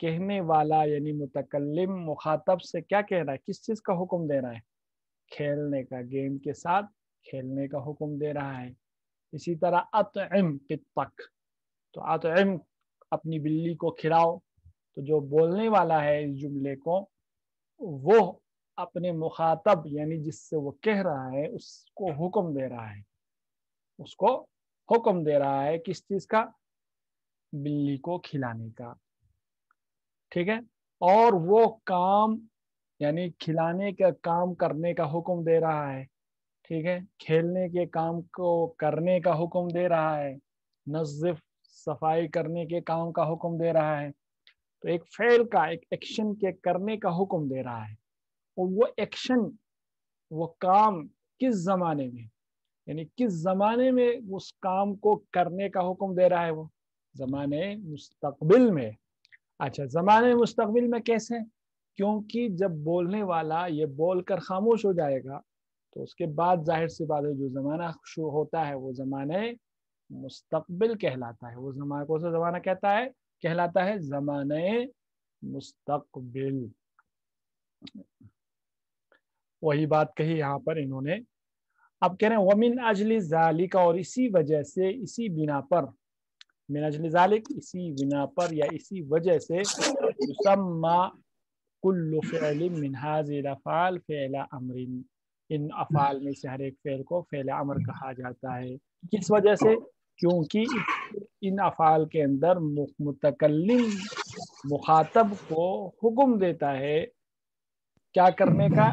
کہنے والا یعنی متکلم مخاطب سے کیا کہہ رہا ہے، کس چیز کا حکم دے رہا ہے، کھیلنے کا، گیم کے ساتھ کھیلنے کا حکم دے رہا ہے۔ اسی طرح اطعم قطک، تو اطعم اپنی بلی کو کھلاؤ، تو جو بولنے والا ہے اس جملے کو وہ اپنے مخاطب یعنی جس سے وہ کہہ رہا ہے اس کو حکم دے رہا ہے، اس کو حکم دے رہا ہے کس چیز کا، بلی کو کھلانے کا، ٹھیک ہے۔ اور وہ کام یعنی کھلانے کا کام کرنے کا حکم دے رہا ہے، ٹھیک ہے، کھیلنے کے کام کو کرنے کا حکم دے رہا ہے، نظف صفائی کرنے کے کام کا حکم دے رہا ہے، تو ایک فعل کا، ایک ایکشن کے کرنے کا حکم دے رہا ہے، اور وہ ایکشن، وہ کام کس زمانے میں، یعنی کس زمانے میں اس کام کو کرنے کا حکم دے رہا ہے، وہ زمانے مستقبل میں۔ اچھا، زمانے مستقبل میں کیسے؟ کیونکہ جب بولنے والا یہ بول کر خاموش ہو جائے گا تو اس کے بعد ظاہر سی بات ہے جو زمانہ شروع ہوتا ہے وہ زمانے مستقبل کہلاتا ہے۔ وہ زمانہ کون سا زمانہ کہلاتا ہے زمانے مستقبل۔ وہی بات کہی یہاں پر انہوں نے۔ اب کہہ رہے ہیں وَمِنْ أَجْلِ ذَلِكَ، اور اسی وجہ سے، اسی بنا پر، من اجل ذالک اسی بنا پر یا اسی وجہ سے، یسمى کل فعل من هذه الافعال فعل امر، ان افعال میں سے ہر ایک فعل کو فعل امر کہا جاتا ہے۔ کس وجہ سے؟ کیونکہ ان افعال کے اندر متکلم مخاطب کو حکم دیتا ہے کیا کرنے کا،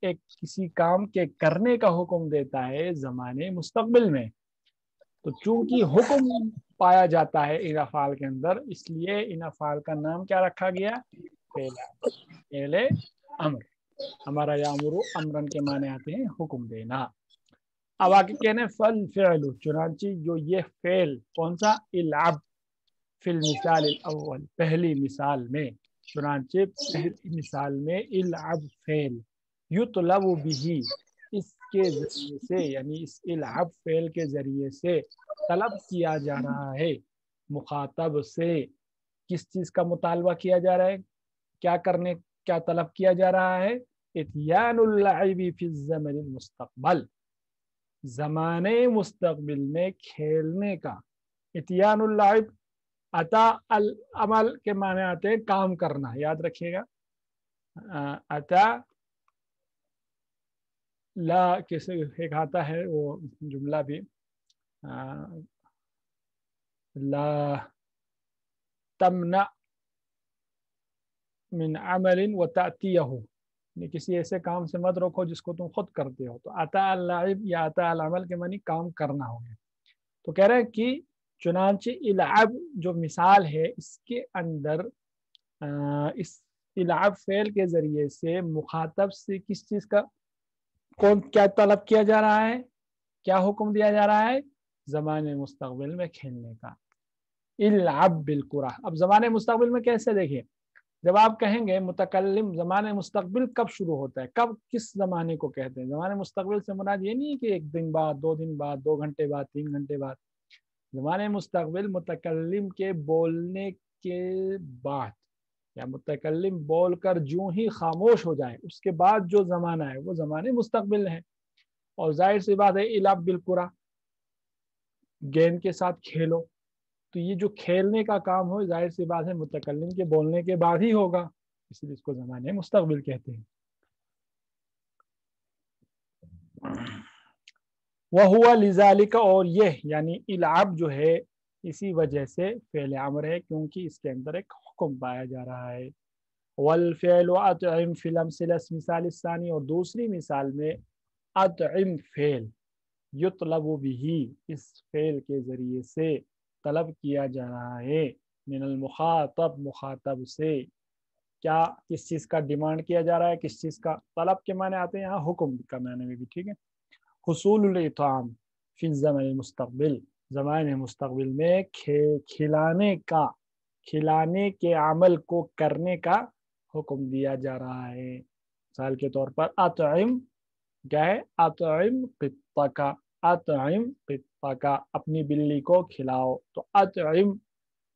ایک کسی کام کے کرنے کا حکم دیتا ہے زمانے مستقبل میں۔ تو چونکہ حکم پایا جاتا ہے ان افعال کے اندر، اس لیے ان افعال کا نام کیا رکھا گیا، فعل امر۔ ہمارا یامرو امرن کے معنی آتے ہیں حکم دینا۔ اب آگے کہنے فل فعل، چنانچہ جو یہ فعل کون سا، العب، فی المثال الاول، پہلی مثال میں، چنانچہ پہلی مثال میں العب فعل، یطلب به، اس کے ذریعے سے یعنی اس العب فعل کے ذریعے سے طلب کیا جا رہا ہے مخاطب سے، کس چیز کا مطالبہ کیا جا رہا ہے، کیا طلب کیا جا رہا ہے، اتیان اللعب فی الزمن المستقبل، زمانے مستقبل میں کھیلنے کا۔ اتیان اللعب، اتا العمل کے معنی آتے ہیں کام کرنا، یاد رکھیے گا، اتا لا کیسے ایک آتا ہے وہ جملہ بھی، لا تمنع من عمل وتأتیہ، کسی ایسے کام سے مت روکو جس کو تم خود کرتے ہو، تو اتا اللعب یا اتا العمل کے معنی کام کرنا ہو گیا۔ تو کہہ رہے ہیں کہ چنانچہ العب جو مثال ہے اس کے اندر اس العب فعل کے ذریعے سے مخاطب سے کس چیز کا کیا طلب کیا جا رہا ہے، کیا حکم دیا جا رہا ہے، زمانے مستقبل میں کھیلنے کا۔ العب بالکرہ، اب زمانے مستقبل میں کیسے دیکھیں، جب آپ کہیں گے متکلم، زمانے مستقبل کب شروع ہوتا ہے، کب، کس زمانے کو کہتے ہیں؟ زمانے مستقبل سے مراد یہ نہیں کہ ایک دن بعد، 2 دن بعد، 2 گھنٹے بعد، 3 گھنٹے بعد۔ زمانے مستقبل متکلم کے بولنے کے بعد، یا متکلم بول کر جو ہی خاموش ہو جائے اس کے بعد جو زمانہ ہے وہ زمانے مستقبل ہے۔ اور ظاہر سی بات ہے العب بالکرہ، گیند کے ساتھ کھیلو، تو یہ جو کھیلنے کا کام ہو ظاہر سی بات ہے متکلم کے بولنے کے بعد ہی ہوگا، اس لیے اس کو زمانے مستقبل کہتے ہیں۔ وَهُوَ لِذَلِكَ، اور یہ یعنی العب جو ہے اسی وجہ سے فعل امر ہے کیونکہ اس کے اندر ایک حکم پایا جا رہا ہے۔ وَالْفِعْلُ أَطْعِمْ فِي الْأَمْثِلَةِ، مثال الثانی، اور دوسری مثال میں اطعم فعل، یطلب به، اس فعل کے ذریعے سے طلب کیا جا رہا ہے، من المخاطب، مخاطب سے، کیا، کس چیز کا ڈیمانڈ کیا جا رہا ہے، کس چیز کا، طلب کے معنی آتے ہیں یہاں حکم کا معنی میں بھی، ٹھیک ہے۔ حصول الاطعام فی الزمن المستقبل، زمانے مستقبل میں کھلانے کا، کھلانے کے عمل کو کرنے کا حکم دیا جا رہا ہے۔ مثال کے طور پر اطعم، کیا ہے، اطعم قطک، اطعم قطک، اپنی بلی کو کھلاؤ، تو اطعم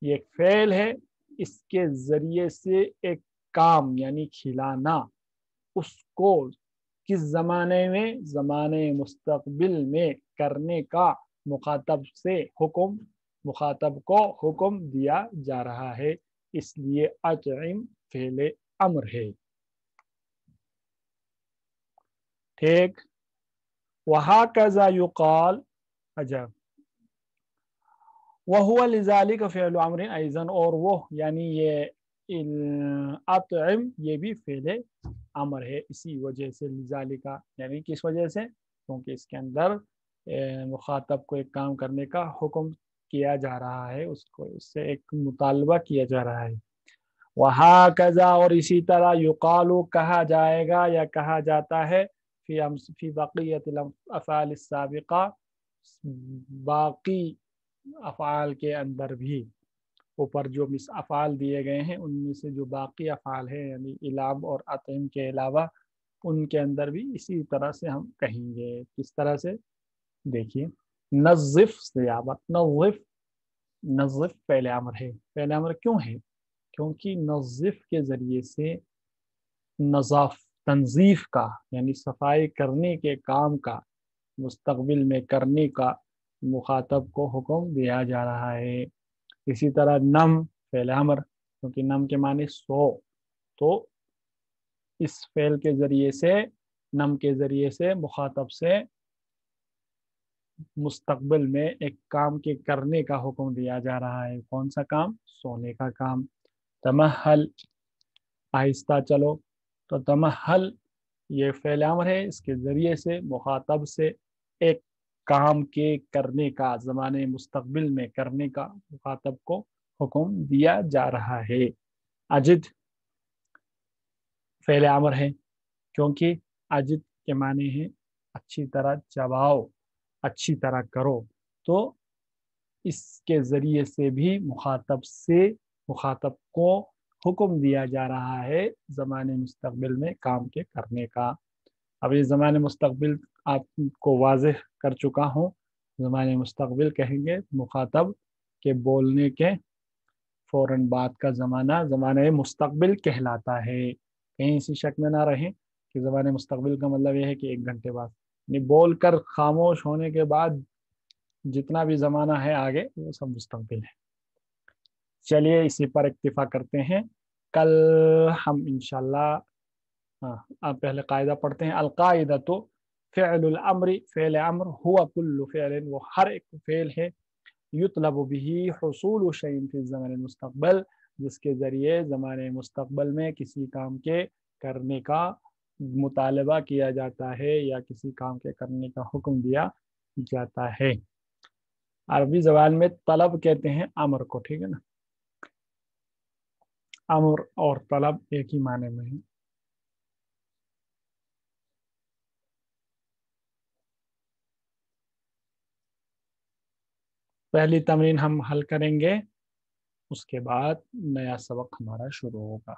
یہ ایک فعل ہے اس کے ذریعے سے ایک کام یعنی کھلانا اس کو کس زمانے میں زمانے مستقبل میں کرنے کا مخاطب سے حکم مخاطب کو حکم دیا جا رہا ہے، اس لیے اطعم فعل امر ہے. ٹھیک. وہکذا یقال عجب وہو لذالک فعل امر ایضا، اور وہ یعنی یہ اطعم یہ بھی فعل امر ہے اسی وجہ سے، لذالک یعنی کس وجہ سے، کیونکہ اس کے اندر مخاطب کو ایک کام کرنے کا حکم کیا جا رہا ہے، اس سے ایک مطالبہ کیا جا رہا ہے. وہکذا اور اسی طرح یقال کہا جائے گا یا کہا جاتا ہے فی بقیت الافعال السابقہ باقی افعال کے اندر بھی، اوپر جو افعال دیے گئے ہیں ان میں سے جو باقی افعال ہیں یعنی الام اور اطعم کے علاوہ، ان کے اندر بھی اسی طرح سے ہم کہیں گے. کس طرح سے دیکھیے، نظف سیابت، نظف فعل امر ہے. فعل امر کیوں ہے؟ کیونکہ نظف کے ذریعے سے تنظیف کا یعنی صفائی کرنے کے کام کا مستقبل میں کرنے کا مخاطب کو حکم دیا جا رہا ہے. اسی طرح نم فعل امر، کیونکہ نم کے معنی سو، تو اس فعل کے ذریعے سے نم کے ذریعے سے مخاطب سے مستقبل میں ایک کام کے کرنے کا حکم دیا جا رہا ہے. کون سا کام؟ سونے کا کام. تمہل آہستہ چلو، تو تمہل یہ فعل امر ہے، اس کے ذریعے سے مخاطب سے ایک کام کے کرنے کا زمانے مستقبل میں کرنے کا مخاطب کو حکم دیا جا رہا ہے. اجد فعل امر ہے، کیونکہ اجد کے معنی ہے اچھی طرح چباؤ، اچھی طرح کرو، تو اس کے ذریعے سے بھی مخاطب کو حکم دیا جا رہا ہے زمانے مستقبل میں کام کے کرنے کا. اب یہ زمانے مستقبل آپ کو واضح کر چکا ہوں. زمانے مستقبل کہیں گے مخاطب کے بولنے کے فوراً بعد کا زمانہ مستقبل کہلاتا ہے. کہیں اسی شک میں نہ رہیں کہ زمانے مستقبل کا مطلب یہ ہے کہ 1 گھنٹے بعد، یعنی بول کر خاموش ہونے کے بعد جتنا بھی زمانہ ہے آگے وہ سب مستقبل ہے. چلیے اسی پر اکتفا کرتے ہیں. کل ہم انشاءاللہ آپ پہلے قاعدہ پڑھتے ہیں. القاعدہ تو فعل الامر، فعل امر ہوا کل فعل، وہ ہر ایک فعل ہے، یطلب به حصول شیء فی الزمن المستقبل، جس کے ذریعے زمانے مستقبل میں کسی کام کے کرنے کا مطالبہ کیا جاتا ہے یا کسی کام کے کرنے کا حکم دیا جاتا ہے. عربی زبان میں طلب کہتے ہیں امر کو، ٹھیک ہے نا. امر اور طلب ایک ہی معنی میں ہے. پہلی تمرین ہم حل کریں گے، اس کے بعد نیا سبق ہمارا شروع ہوگا.